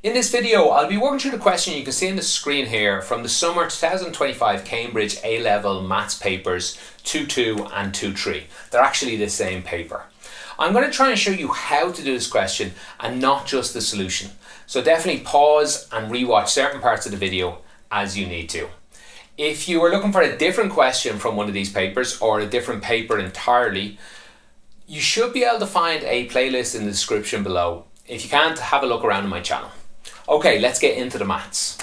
In this video, I'll be working through the question you can see on the screen here from the summer 2025 Cambridge A-Level Maths papers 2.2 and 2.3. They're actually the same paper. I'm going to try and show you how to do this question and not just the solution. So definitely pause and rewatch certain parts of the video as you need to. If you are looking for a different question from one of these papers or a different paper entirely, you should be able to find a playlist in the description below. If you can't, have a look around on my channel. Okay, let's get into the maths.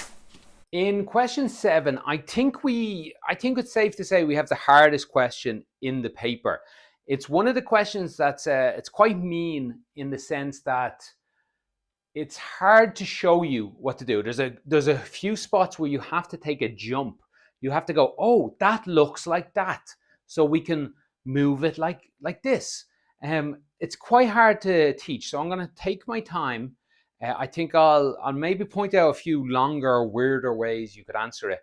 In question 7, I think it's safe to say we have the hardest question in the paper. It's one of the questions that's it's quite mean in the sense that it's hard to show you what to do. There's a few spots where you have to take a jump. You have to go, oh, that looks like that, so we can move it like this. It's quite hard to teach, so I'm going to take my time. I think I'll maybe point out a few longer, weirder ways you could answer it.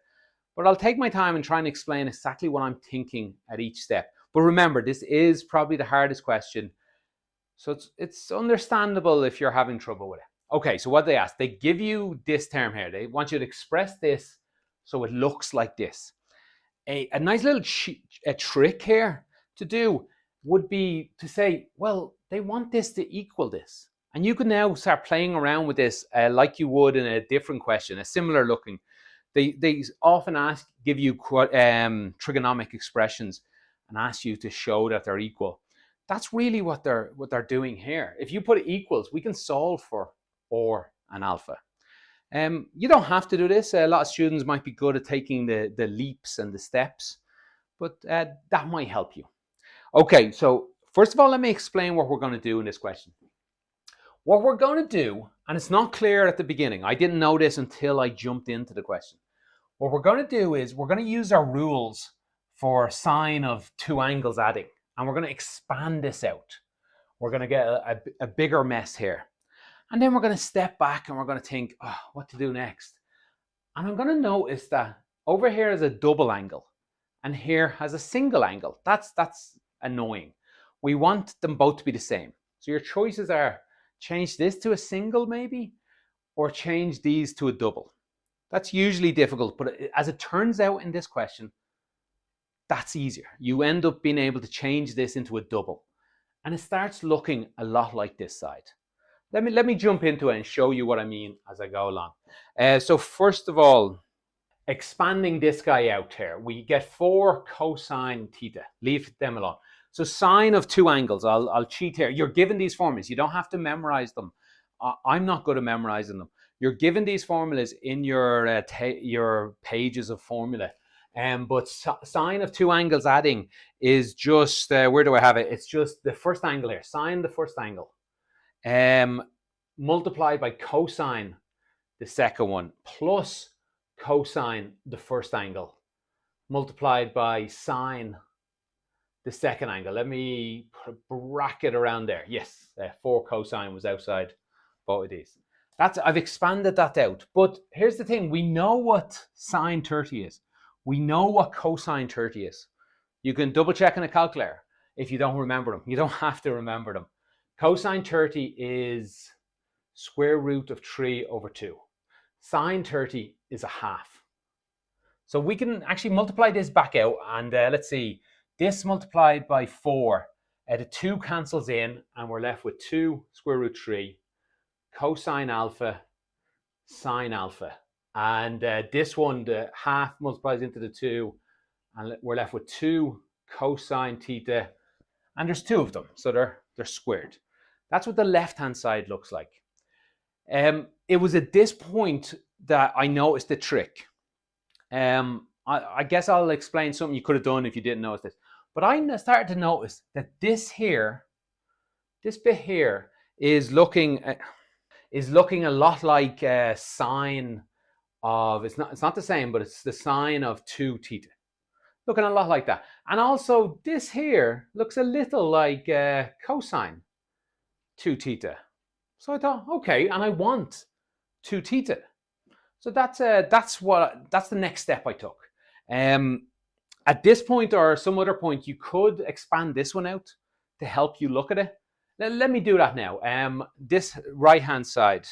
But I'll take my time and try and explain exactly what I'm thinking at each step. But remember, this is probably the hardest question. So it's understandable if you're having trouble with it. Okay, so what they ask, they give you this term here. They want you to express this so it looks like this. A nice little trick here to do would be to say, well, they want this to equal this. And you can now start playing around with this like you would in a different question, a similar looking. They often give you trigonomic expressions and ask you to show that they're equal. That's really what they're doing here. If you put equals, we can solve for or and alpha. You don't have to do this. A lot of students might be good at taking the leaps and the steps, but that might help you. Okay, so first of all, let me explain what we're going to do in this question. What we're going to do, and it's not clear at the beginning, I didn't know this until I jumped into the question. What we're going to do is we're going to use our rules for sine of two angles adding, and we're going to expand this out. We're going to get a bigger mess here. And then we're going to step back and we're going to think, oh, what to do next? And I'm going to notice that over here is a double angle and here has a single angle. That's annoying. We want them both to be the same. So your choices are change this to a single maybe, or change these to a double. That's usually difficult, but as it turns out in this question, that's easier. You end up being able to change this into a double and it starts looking a lot like this side. Let me jump into it and show you what I mean as I go along. So first of all, expanding this guy out here, we get 4 cosine theta. Leave them alone. So sine of two angles, I'll cheat here. You're given these formulas. You don't have to memorize them. I'm not good at memorizing them. You're given these formulas in your pages of formula. But sine of two angles adding is just, where do I have it? It's just the first angle here, sine the first angle. Multiplied by cosine the second one, plus cosine the first angle, multiplied by sine the second angle. Let me put a bracket around there. Yes, 4 cosine was outside both of these. I've expanded that out. But here's the thing, we know what sine 30 is. We know what cosine 30 is. You can double check in a calculator if you don't remember them. You don't have to remember them. Cosine 30 is square root of 3 over 2. Sine 30 is a half. So we can actually multiply this back out and let's see, this multiplied by 4, the 2 cancels in and we're left with 2 square root 3 cosine alpha sine alpha. And this one, the half multiplies into the 2 and we're left with 2 cosine theta, and there's 2 of them, so they're squared. That's what the left-hand side looks like. It was at this point that I noticed the trick. I guess I'll explain something you could have done if you didn't notice this. But I started to notice that this bit here is looking a lot like sine of, it's not the same, but it's the sine of 2 theta. Looking a lot like that. And also this here looks a little like cosine 2 theta. So I thought, okay, and I want 2 theta. So that's the next step I took. At this point or some other point, you could expand this one out to help you look at it. Let me do that now. This right-hand side,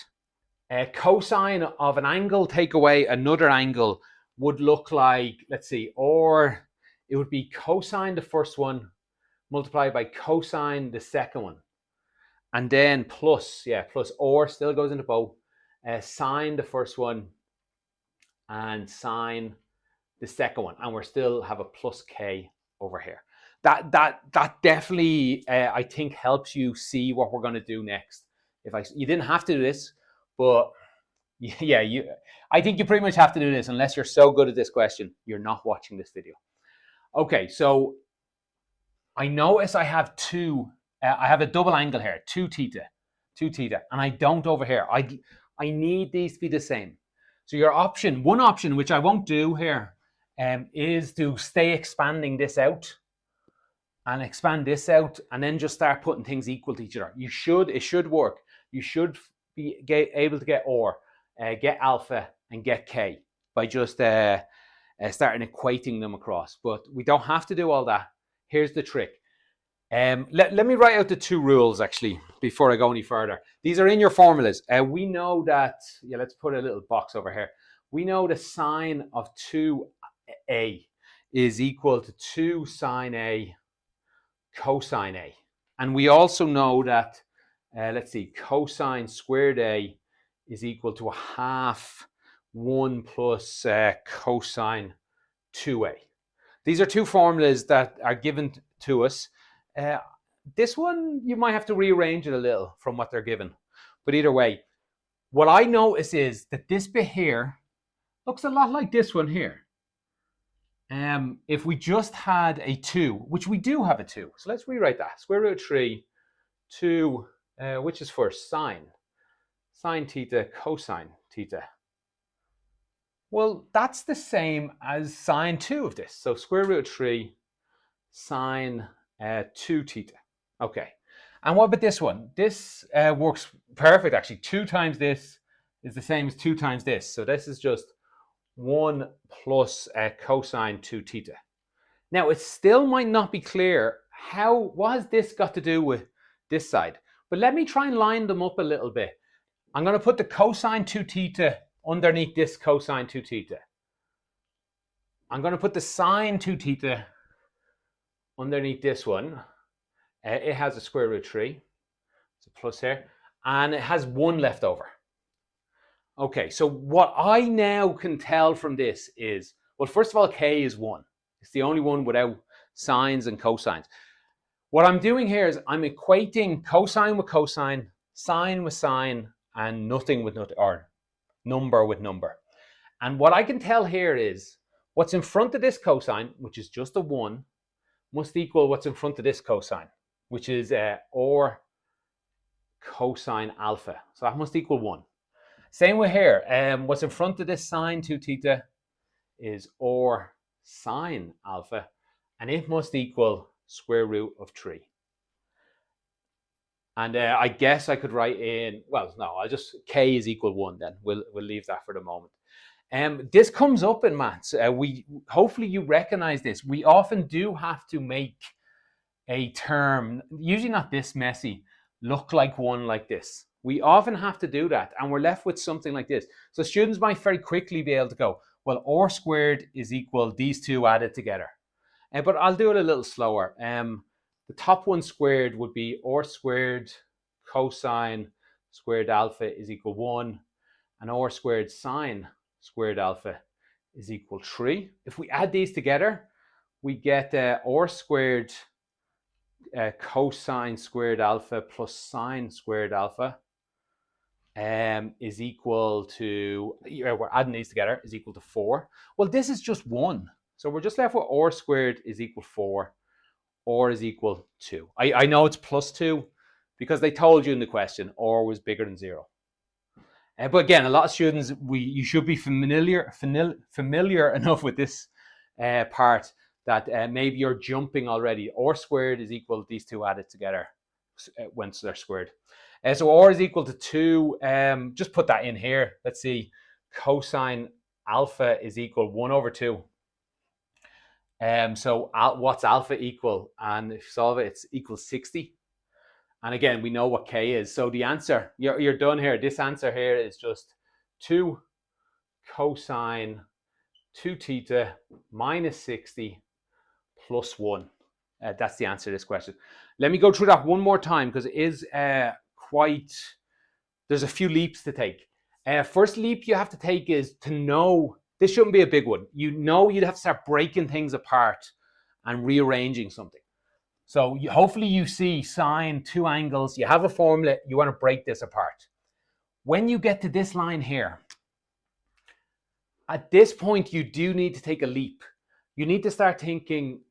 Cosine of an angle, take away another angle, would look like, let's see, or it would be cosine the first one multiplied by cosine the second one. And then plus, plus or still goes into both. Sine the first one and sine the second one. And we still have a plus k over here. That definitely, I think, helps you see what we're going to do next. You didn't have to do this, but yeah, I think you pretty much have to do this unless you're so good at this question, you're not watching this video. Okay, so I notice I have I have a double angle here, 2 theta, and I don't over here. I need these to be the same. So one option, which I won't do here, is to stay expanding this out and expand this out and then just start putting things equal to each other. It should work. You should be able to get get alpha and get k by just starting equating them across. But we don't have to do all that. Here's the trick. Let me write out the two rules actually before I go any further. These are in your formulas. We know that, let's put a little box over here. We know the sine of 2a is equal to 2 sine a cosine a. And we also know that, let's see, cosine squared a is equal to a half 1 plus cosine 2a. These are two formulas that are given to us. This one, you might have to rearrange it a little from what they're given. But either way, what I notice is that this bit here looks a lot like this one here. If we just had a 2, which we do have a 2. So let's rewrite that. Square root of 3, 2, which is first? Sine theta, cosine theta. Well, that's the same as sine 2 of this. So square root of 3 sine 2 theta. Okay. And what about this one? This works perfect, actually. 2 times this is the same as 2 times this. So this is just 1 plus cosine 2 theta. Now, it still might not be clear what has this got to do with this side? But let me try and line them up a little bit. I'm going to put the cosine 2 theta underneath this cosine 2 theta. I'm going to put the sine 2 theta underneath this one. It has a square root 3. It's a plus here. And it has 1 left over. Okay, so what I now can tell from this is, well, first of all, k is 1. It's the only one without sines and cosines. What I'm doing here is I'm equating cosine with cosine, sine with sine, and nothing with nothing, or number with number. And what I can tell here is what's in front of this cosine, which is just a 1, must equal what's in front of this cosine, which is or cosine alpha. So that must equal 1. Same with here. What's in front of this sine 2 theta is or sine alpha, and it must equal square root of 3. And I guess I could write in, well, no, I'll just, k is equal 1 then. We'll leave that for the moment. This comes up in maths. Hopefully you recognize this. We often do have to make a term, usually not this messy, look like one like this. We often have to do that, and we're left with something like this. So students might very quickly be able to go, well, r squared is equal these two added together. But I'll do it a little slower. The top one squared would be r squared cosine squared alpha is equal 1, and r squared sine squared alpha is equal 3. If we add these together, we get r squared cosine squared alpha plus sine squared alpha is equal to, we're adding these together, is equal to 4. Well, this is just 1. So we're just left with r squared is equal 4, or is equal 2. I know it's plus 2 because they told you in the question or was bigger than 0. But again, a lot of students, you should be familiar enough with this part that maybe you're jumping already. R squared is equal to these two added together once they're squared. So r is equal to 2. Just put that in here. Let's see. Cosine alpha is equal 1 over 2. So what's alpha equal? And if you solve it, it's equal 60. And again, we know what K is. So the answer, you're done here. This answer here is just 2 cosine 2 theta minus 60 plus 1. That's the answer to this question. Let me go through that one more time because it is quite, there's a few leaps to take. First leap you have to take is to know, this shouldn't be a big one. You know you'd have to start breaking things apart and rearranging something. So hopefully you see sine, two angles, you have a formula, you want to break this apart. When you get to this line here, at this point you do need to take a leap. You need to start thinking,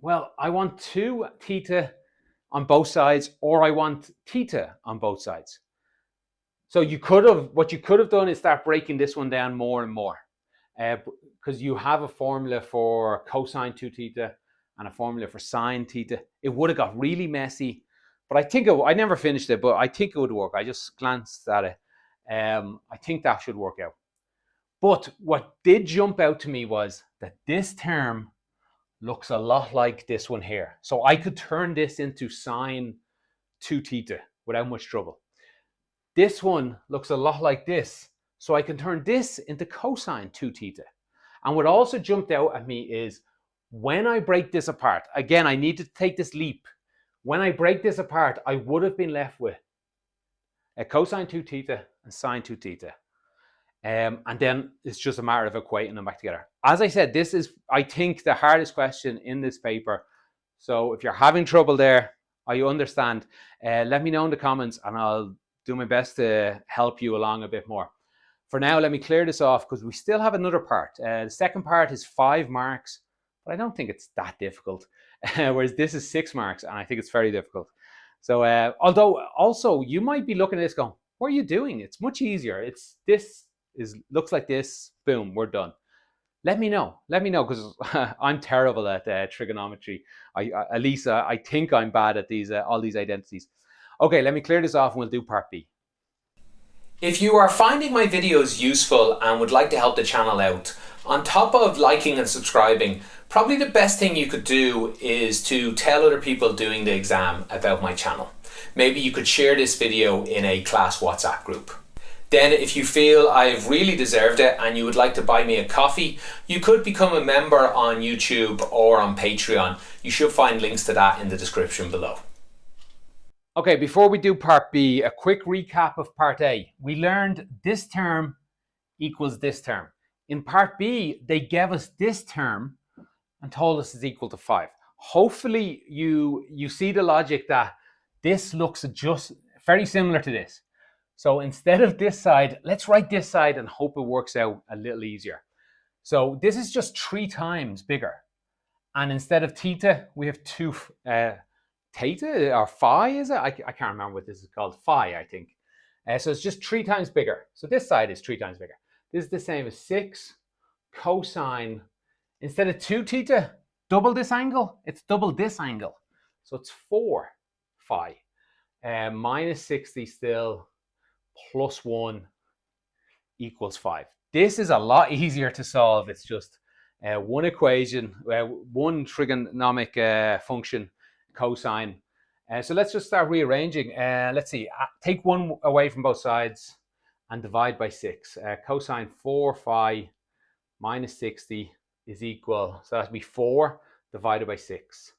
well, I want 2 theta on both sides, or I want theta on both sides. So what you could have done is start breaking this one down more and more, because you have a formula for cosine 2 theta and a formula for sine theta. It would have got really messy, but I think I never finished it, but I think it would work. I just glanced at it. I think that should work out. But what did jump out to me was that this term looks a lot like this one here. So I could turn this into sine 2 theta without much trouble. This one looks a lot like this. So I can turn this into cosine 2 theta. And what also jumped out at me is when I break this apart, again, I need to take this leap. When I break this apart, I would have been left with a cosine 2 theta and sine 2 theta. And then it's just a matter of equating them back together. As I said, this is, I think, the hardest question in this paper. So if you're having trouble there, I understand. Let me know in the comments and I'll do my best to help you along a bit more. For now, let me clear this off because we still have another part. The second part is 5 marks, but I don't think it's that difficult. Whereas this is 6 marks and I think it's very difficult. So although also you might be looking at this going, what are you doing? It's much easier. Looks like this, boom, we're done. Let me know because I'm terrible at trigonometry. At least I think I'm bad at these all these identities. Okay, let me clear this off and we'll do part B. If you are finding my videos useful and would like to help the channel out, on top of liking and subscribing, probably the best thing you could do is to tell other people doing the exam about my channel. Maybe you could share this video in a class WhatsApp group. Then if you feel I've really deserved it and you would like to buy me a coffee, you could become a member on YouTube or on Patreon. You should find links to that in the description below. Okay, before we do part B, a quick recap of part A. We learned this term equals this term. In part B, they gave us this term and told us it's equal to 5. Hopefully you see the logic that this looks just very similar to this. So instead of this side, let's write this side and hope it works out a little easier. So this is just 3 times bigger. And instead of theta, we have 2 theta or phi, is it? I can't remember what this is called. Phi, I think. So it's just 3 times bigger. So this side is 3 times bigger. This is the same as 6 cosine. Instead of 2 theta, double this angle. It's double this angle. So it's 4 phi. Minus 60 still plus 1 equals 5. This is a lot easier to solve. It's just one equation, one trigonometric function, cosine. So let's just start rearranging. Let's see, take 1 away from both sides and divide by 6. Cosine 4 phi minus 60 is equal, so that'll be 4 divided by 6,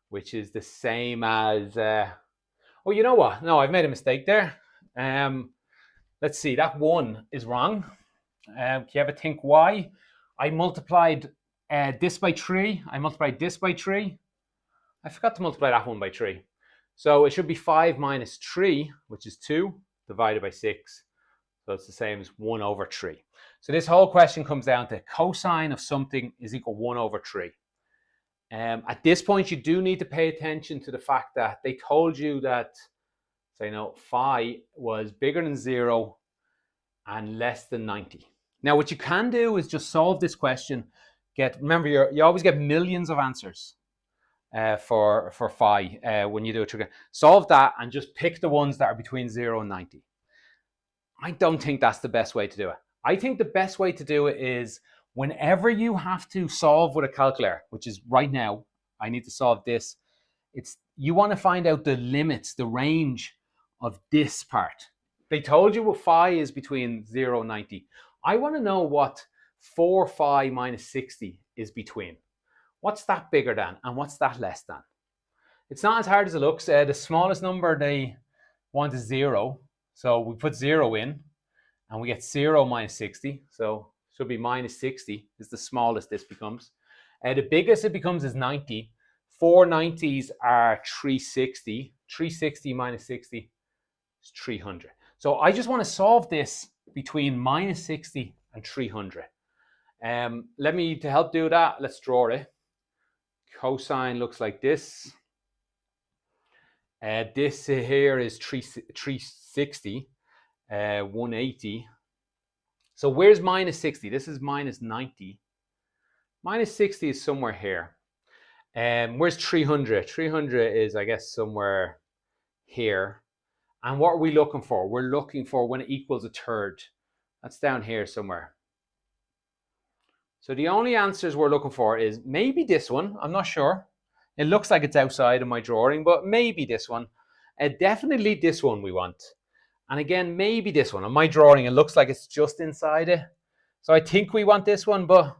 which is the same as, oh, you know what? No, I've made a mistake there. Let's see, that 1 is wrong. Can you ever think why? I multiplied this by 3. I multiplied this by 3. I forgot to multiply that one by 3. So it should be 5 minus 3, which is 2, divided by 6. So it's the same as 1 over 3. So this whole question comes down to cosine of something is equal 1 over 3. At this point, you do need to pay attention to the fact that they told you that, say, phi was bigger than 0 and less than 90. Now, what you can do is just solve this question. Remember, you always get millions of answers for phi when you do a trigonometry. Solve that and just pick the ones that are between 0 and 90. I don't think that's the best way to do it. I think the best way to do it is whenever you have to solve with a calculator, which is right now, I need to solve this. you want to find out the limits, the range of this part. They told you what phi is between 0 and 90. I want to know what 4 phi minus 60 is between. What's that bigger than and what's that less than? It's not as hard as it looks. The smallest number they want is 0. So we put 0 in and we get 0 minus 60. So it should be minus 60 is the smallest this becomes. The biggest it becomes is 90. 4 90s are 360. 360 minus 60 is 300. So I just want to solve this between minus 60 and 300. To help do that, let's draw it. Cosine looks like this. This here is 360, 180. So where's minus 60? This is minus 90. Minus 60 is somewhere here. Where's 300? 300 is, I guess, somewhere here. And what are we looking for? We're looking for when it equals a third. That's down here somewhere. So the only answers we're looking for is maybe this one. I'm not sure. It looks like it's outside of my drawing, but maybe this one. Definitely this one we want. And again, maybe this one. On my drawing, it looks like it's just inside it. So I think we want this one, but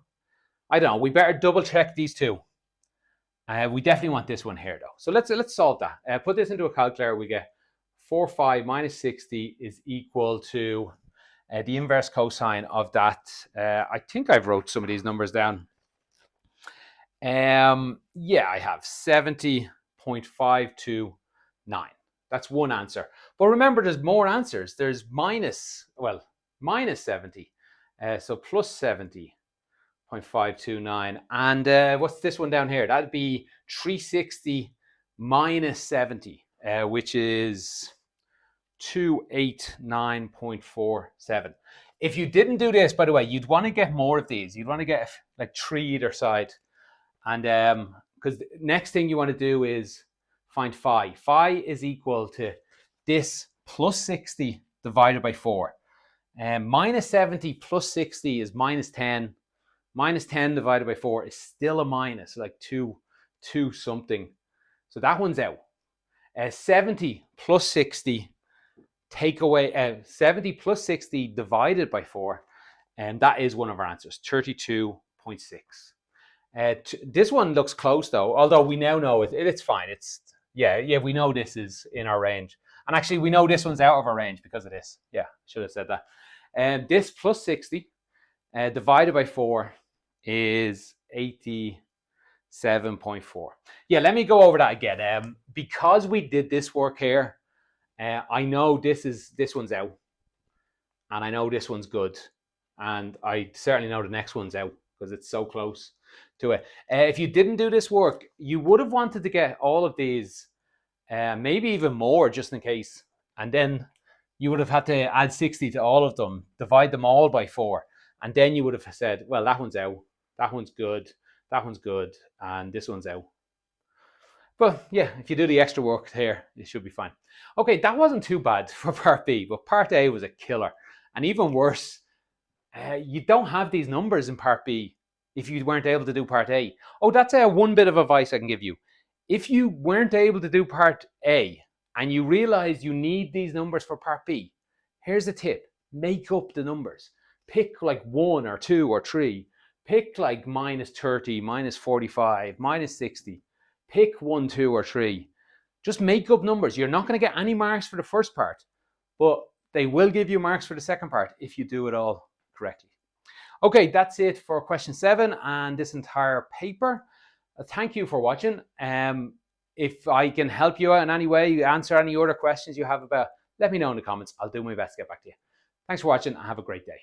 I don't know. We better double check these two. We definitely want this one here, though. So let's solve that. Put this into a calculator. We get 4 phi minus 60 is equal to the inverse cosine of that. I think I've wrote some of these numbers down. Yeah, I have 70.529. That's one answer. But remember, there's more answers. There's minus 70. So plus 70.529. And what's this one down here? That'd be 360 minus 70, which is 289.47. If you didn't do this, by the way, you'd want to get more of these. You'd want to get like 3 either side. And because the next thing you want to do is find phi. Phi is equal to this plus 60 divided by 4. Minus 70 plus 60 is minus 10. Minus 10 divided by 4 is still a minus, like 2 something. So that one's out. 70 plus 60 take away 70 plus 60 divided by 4, and that is one of our answers, 32.6. This one looks close though, although we now know it's fine. It's we know this is in our range, and actually we know this one's out of our range because of this. Yeah, should have said that. And this plus 60 divided by 4 is 87.4. Yeah, let me go over that again. Because we did this work here, I know this one's out, and I know this one's good, and I certainly know the next one's out because it's so close to it. If you didn't do this work, you would have wanted to get all of these, maybe even more just in case, and then you would have had to add 60 to all of them, divide them all by 4, and then you would have said, well, that one's out, that one's good, and this one's out. But yeah, if you do the extra work here, it should be fine. Okay, that wasn't too bad for part B, but part A was a killer. And even worse, you don't have these numbers in part B if you weren't able to do part A. Oh, that's one bit of advice I can give you. If you weren't able to do part A and you realize you need these numbers for part B, here's a tip. Make up the numbers. Pick like 1 or 2 or 3. Pick like minus 30, minus 45, minus 60. Pick 1, 2, or 3. Just make up numbers. You're not going to get any marks for the first part, but they will give you marks for the second part if you do it all correctly. Okay, that's it for question 7 and this entire paper. Thank you for watching. If I can help you out in any way, answer any other questions you have about, let me know in the comments. I'll do my best to get back to you. Thanks for watching and have a great day.